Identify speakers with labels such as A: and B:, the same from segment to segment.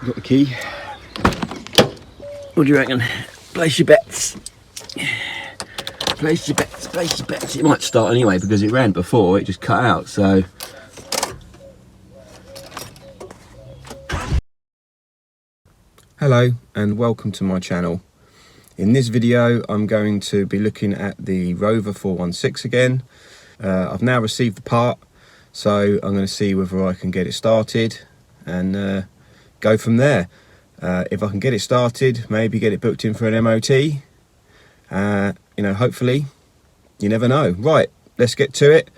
A: Got the key. What do you reckon? Place your bets. Place your bets, place your bets. It might start anyway because it ran before, it just cut out, so.
B: Hello and welcome to my channel. In this video I'm going to be looking at the Rover 416 again. I've now received the part, so I'm going to see whether I can get it started and go from there. If I can get it started, maybe get it booked in for an MOT. You know, hopefully, you never know. Right, let's get to it.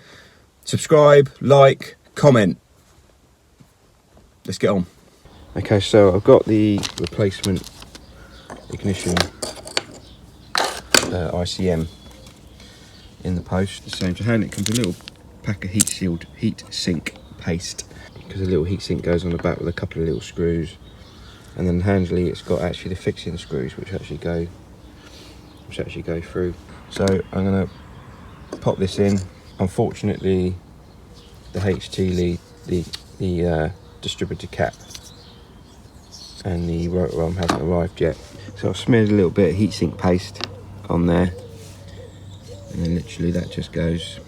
B: Subscribe, like, comment. Let's get on. Okay, so I've got the replacement ignition ICM in the post. So to hand it comes a little pack of heat sink paste, because a little heat sink goes on the back with a couple of little screws, and then handily it's got actually the fixing screws which actually go through. So I'm going to pop this in. Unfortunately, the HT lead, the distributor cap and the rotor arm hasn't arrived yet. So I've smeared a little bit of heatsink paste on there, and then literally that just goes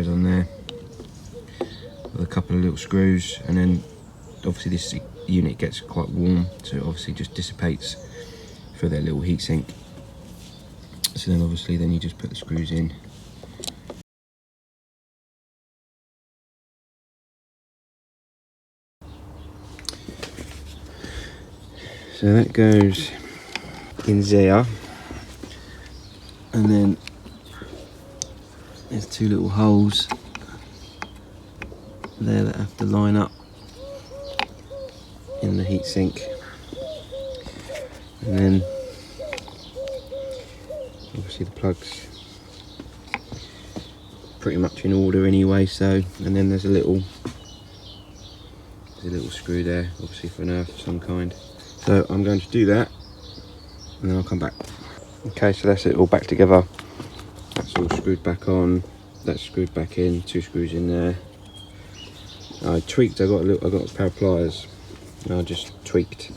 B: on there with a couple of little screws, and then obviously this unit gets quite warm, so it obviously just dissipates through their little heatsink. So then obviously you just put the screws in. So that goes in there, and then there's two little holes there that have to line up in the heatsink, and then obviously the plugs pretty much in order anyway. So, and then there's a little screw there, obviously for an earth of some kind. So I'm going to do that and then I'll come back. Okay, so that's it all back together. That's all screwed back on, that's screwed back in, two screws in there. I tweaked, I got a pair of pliers and I just tweaked,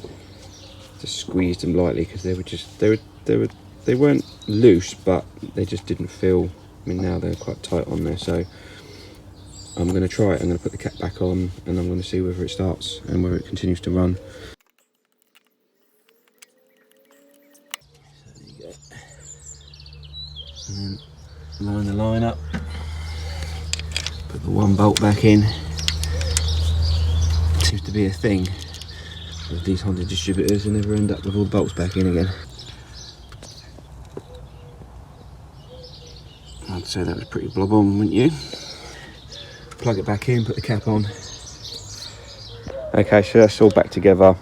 B: just squeezed them lightly, because they weren't loose, but they just didn't feel, I mean now they're quite tight on there. So I'm going to try it. I'm going to put the cap back on and I'm going to see whether it starts and whether it continues to run. So there you go. And then line the line up, put the one bolt back in. Seems to be a thing with these Honda distributors, and never end up with all the bolts back in again. I'd say that was pretty blob on, wouldn't you? Plug it back in, put the cap on. Okay, so that's all back together.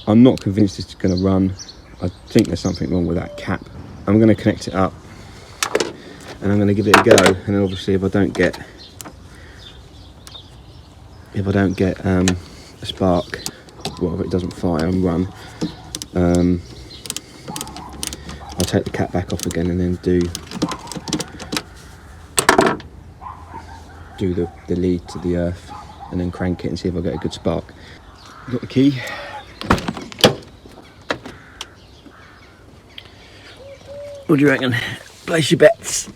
B: I'm not convinced it's going to run. I think there's something wrong with that cap. I'm going to connect it up and I'm going to give it a go, and then obviously if I don't get a spark, well, if it doesn't fire and run, I'll take the cap back off again and then do the lead to the earth and then crank it and see if I get a good spark. Got the key. What do you reckon? Place your bets.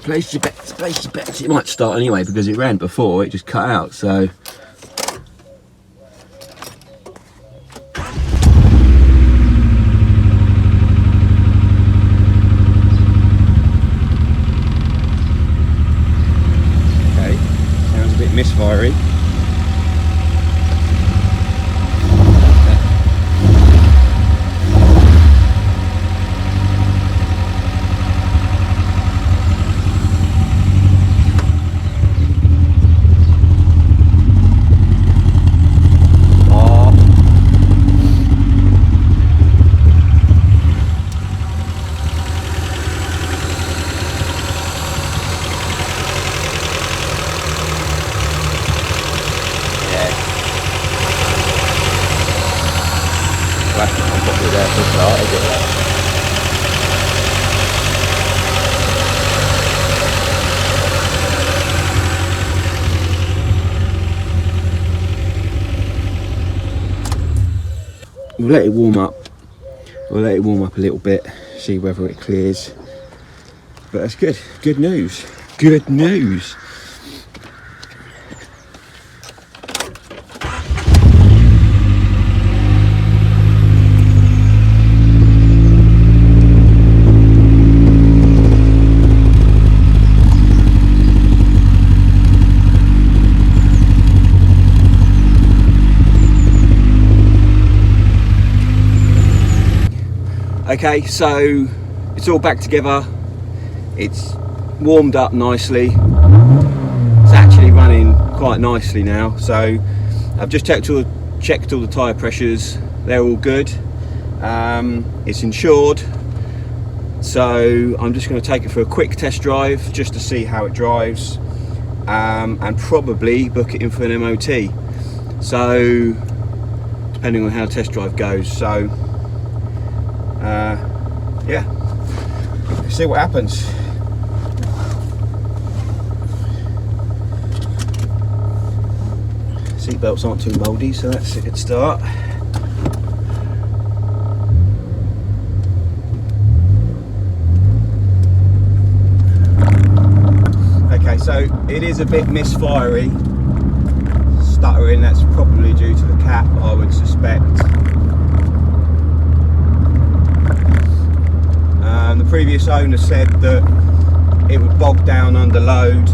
B: Place your bets, place your bets. It might start anyway because it ran before, it just cut out, so. Okay, sounds a bit misfirey. That's not probably there to start, is it?
A: we'll let it warm up. We'll let it warm up a little bit, see whether it clears. But that's good. Good news. Good news. Okay, so it's all back together. It's warmed up nicely. It's actually running quite nicely now. So I've just checked all the tyre pressures. They're all good. It's insured. So I'm just going to take it for a quick test drive just to see how it drives, and probably book it in for an MOT. So depending on how the test drive goes. So yeah, see what happens. Seatbelts aren't too mouldy, so that's a good start. Okay, so it is a bit misfiery, stuttering. That's probably due to the cap, I would suspect. The previous owner said that it would bog down under load.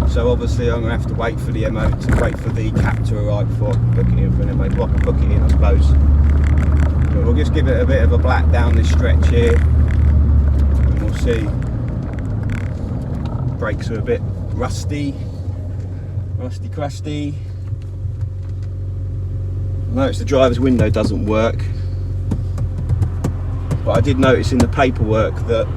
A: So obviously I'm going to have to wait for the wait for the cap to arrive before I can book it in for an MOT. Well, I can book it in, I suppose. But we'll just give it a bit of a black down this stretch here, and we'll see. Brakes are a bit rusty, crusty. I noticed the driver's window doesn't work, but I did notice in the paperwork that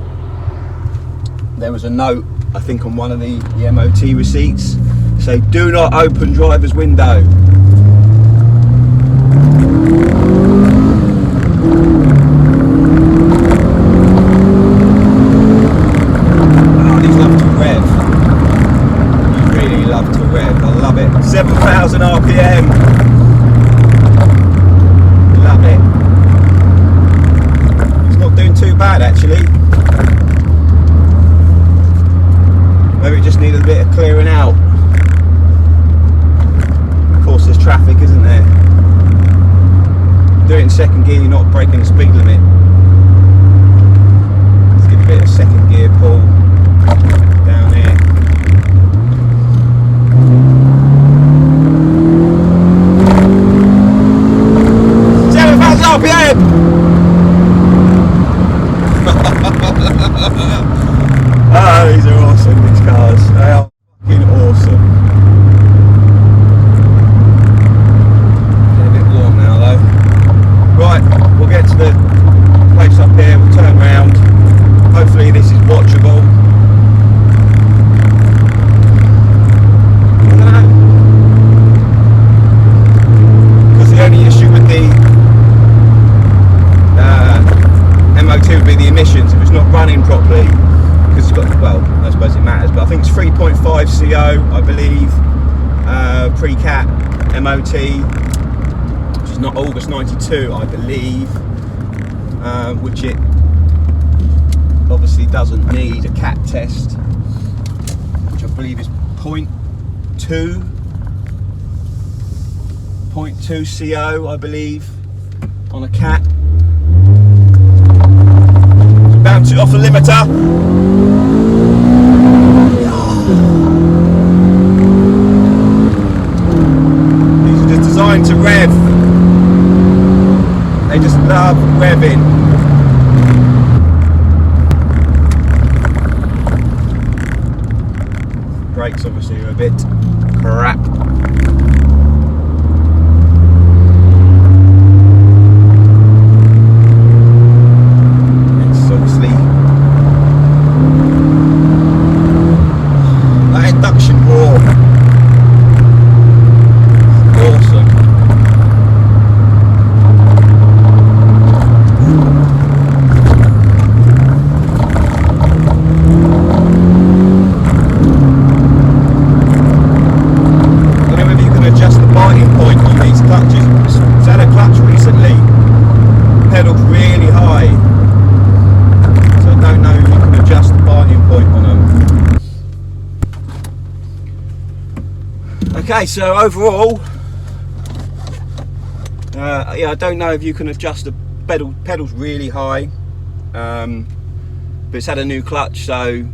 A: there was a note, I think, on one of the MOT receipts, say do not open driver's window. Oh, these love to rev. You really love to rev. I love it. 7,000 RPM. Love it. It's not doing too bad actually. Maybe it just needed a bit of clearing out. Of course there's traffic, isn't there? Do it in second gear, you're not breaking the speed limit. Let's give a bit of second gear pull down here. RPM! Oh, these are awesome, these cars. They are fucking awesome. Getting a bit warm now though. Right, we'll get to the place up here, we'll turn round. Hopefully this is watchable. I don't know. Because the only issue with the MOT would be the emissions if it's not running properly, because it's got, well, I suppose it matters, but I think it's 3.5 CO, I believe, pre-cat MOT, which is not August 92, I believe, which it obviously doesn't need a cat test, which I believe is 0.2 CO, I believe, on a cat. Bounce it off the limiter. These are just designed to rev. They just love revving. Brakes obviously are a bit crap. Okay, so overall, yeah, I don't know if you can adjust the pedals really high, but it's had a new clutch, so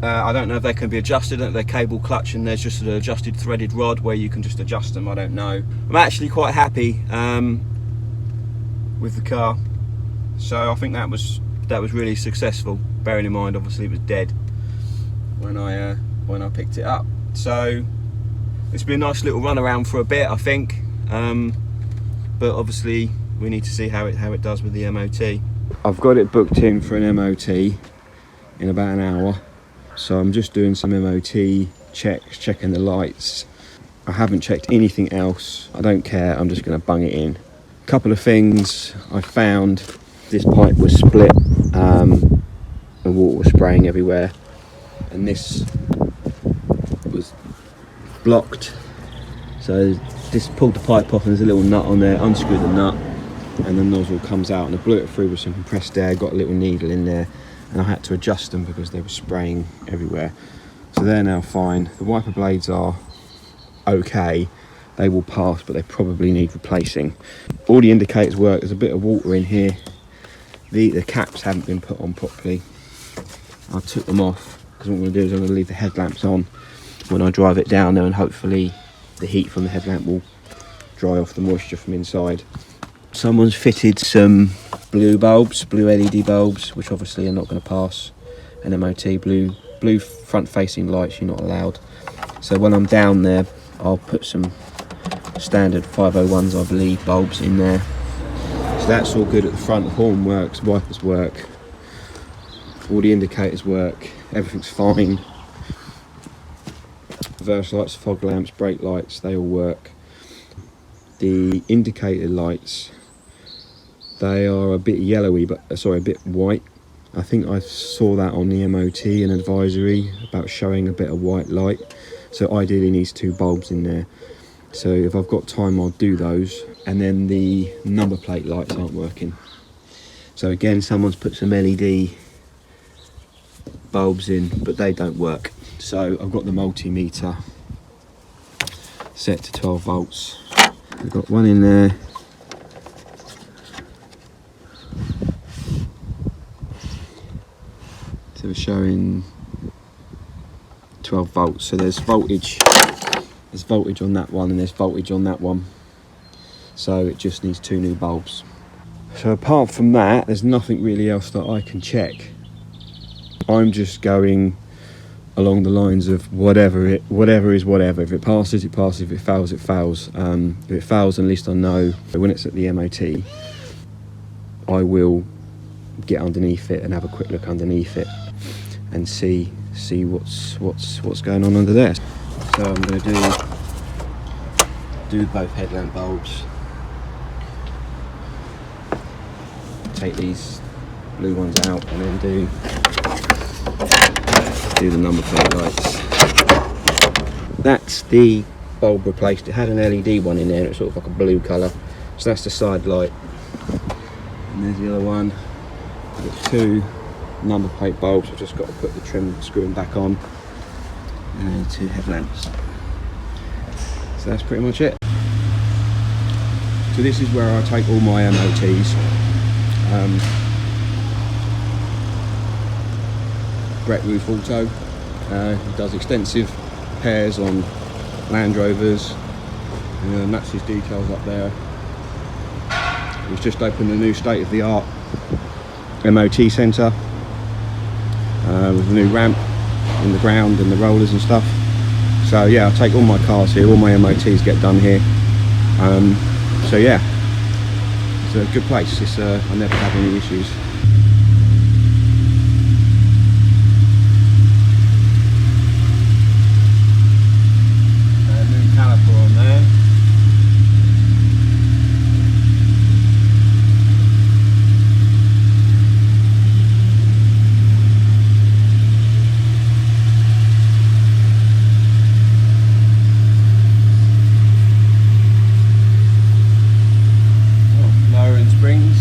A: I don't know if they can be adjusted. I don't know if they're cable clutch and there's just an adjusted threaded rod where you can just adjust them. I don't know. I'm actually quite happy with the car, so I think that was really successful. Bearing in mind, obviously, it was dead when I picked it up. So it's been a nice little run around for a bit, I think. But obviously, we need to see how it does with the MOT. I've got it booked in for an MOT in about an hour. So I'm just doing some MOT checks, checking the lights. I haven't checked anything else. I don't care, I'm just going to bung it in. A couple of things I found. This pipe was split and water was spraying everywhere. And this was blocked. So just pulled the pipe off and there's a little nut on there, unscrewed the nut and the nozzle comes out, and I blew it through with some compressed air, got a little needle in there, and I had to adjust them because they were spraying everywhere. So they're now fine. The wiper blades are okay, they will pass, but they probably need replacing. All the indicators work. There's a bit of water in here. The caps haven't been put on properly. I took them off because what I'm going to do is I'm going to leave the headlamps on when I drive it down there, and hopefully the heat from the headlamp will dry off the moisture from inside. Someone's fitted some blue bulbs, blue LED bulbs, which obviously are not going to pass an MOT. Blue front facing lights, you're not allowed. So when I'm down there, I'll put some standard 501s, I believe, bulbs in there. So that's all good at the front. The horn works, wipers work, all the indicators work, everything's fine. Reverse lights, fog lamps, brake lights, they all work. The indicator lights, they are a bit yellowy, but a bit white. I think I saw that on the MOT and advisory about showing a bit of white light. So ideally needs 2 bulbs in there. So if I've got time, I'll do those. And then the number plate lights aren't working. So again, someone's put some LED bulbs in, but they don't work. So I've got the multimeter set to 12 volts. I've got one in there. So we're showing 12 volts. So there's voltage on that one and there's voltage on that one. So it just needs 2 new bulbs. So apart from that, there's nothing really else that I can check. I'm just going along the lines of whatever is whatever. If it passes, it passes. If it fails, it fails. If it fails, at least I know when it's at the MOT, I will get underneath it and have a quick look underneath it and see what's going on under there. So I'm going to do both headlamp bulbs. Take these blue ones out and then do the number plate lights. That's the bulb replaced. It had an LED one in there, it's sort of like a blue colour. So that's the side light. And there's the other one. I've got 2 number plate bulbs. I've just got to put the trim screwing back on. And then 2 headlamps. So that's pretty much it. So this is where I take all my MOTs. Brett Roof Auto. He does extensive repairs on Land Rovers, and that's his details up there. He's just opened a new state-of-the-art MOT centre with a new ramp in the ground and the rollers and stuff. So yeah, I take all my cars here, all my MOTs get done here. So yeah, it's a good place. I never have any issues. Caliper on there. Oh, lowering springs.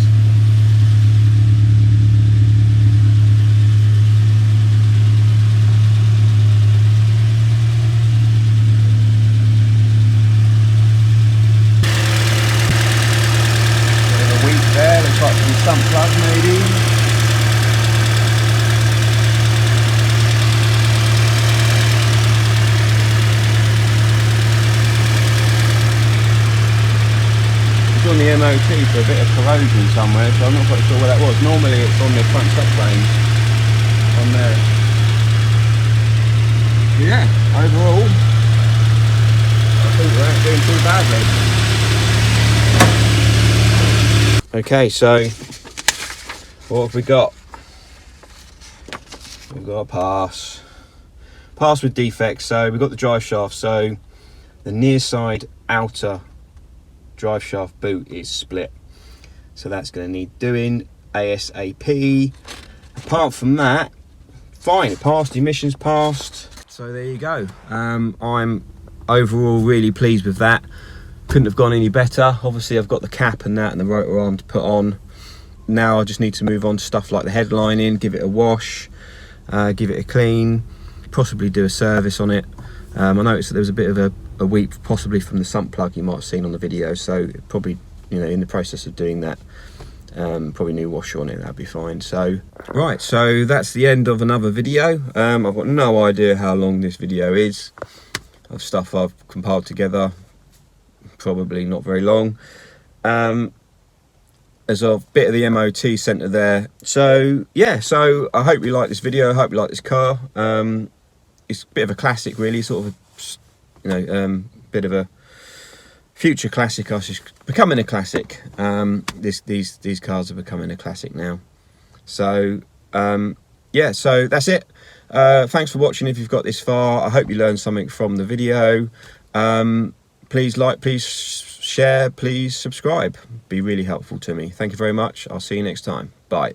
B: the MOT for a bit of corrosion somewhere, so I'm not quite sure where that was. Normally it's on the front subframe on there. Yeah, overall I think we ain't doing too badly. Okay, so what have we got? We've got a pass with defects. So we've got the drive shaft, so the near side outer drive shaft boot is split, so that's going to need doing ASAP. Apart from that, fine, it passed, emissions passed, so there you go. I'm overall really pleased with that. Couldn't have gone any better. Obviously I've got the cap and that and the rotor arm to put on. Now I just need to move on to stuff like the headlining, give it a wash, give it a clean, possibly do a service on it. I noticed that there was a bit of a weep possibly from the sump plug you might have seen on the video, so probably, you know, in the process of doing that, probably new washer on it, that'd be fine. So right, so that's the end of another video. I've got no idea how long this video is of stuff I've compiled together, probably not very long. There's a bit of the MOT centre there. So yeah, so I hope you like this video, I hope you like this car. It's a bit of a classic really, sort of a, you know, bit of a future classic. It's becoming a classic. These cars are becoming a classic now. So yeah, so that's it. Thanks for watching. If you've got this far, I hope you learned something from the video. Please like, please share, please subscribe. Be really helpful to me. Thank you very much. I'll see you next time. Bye.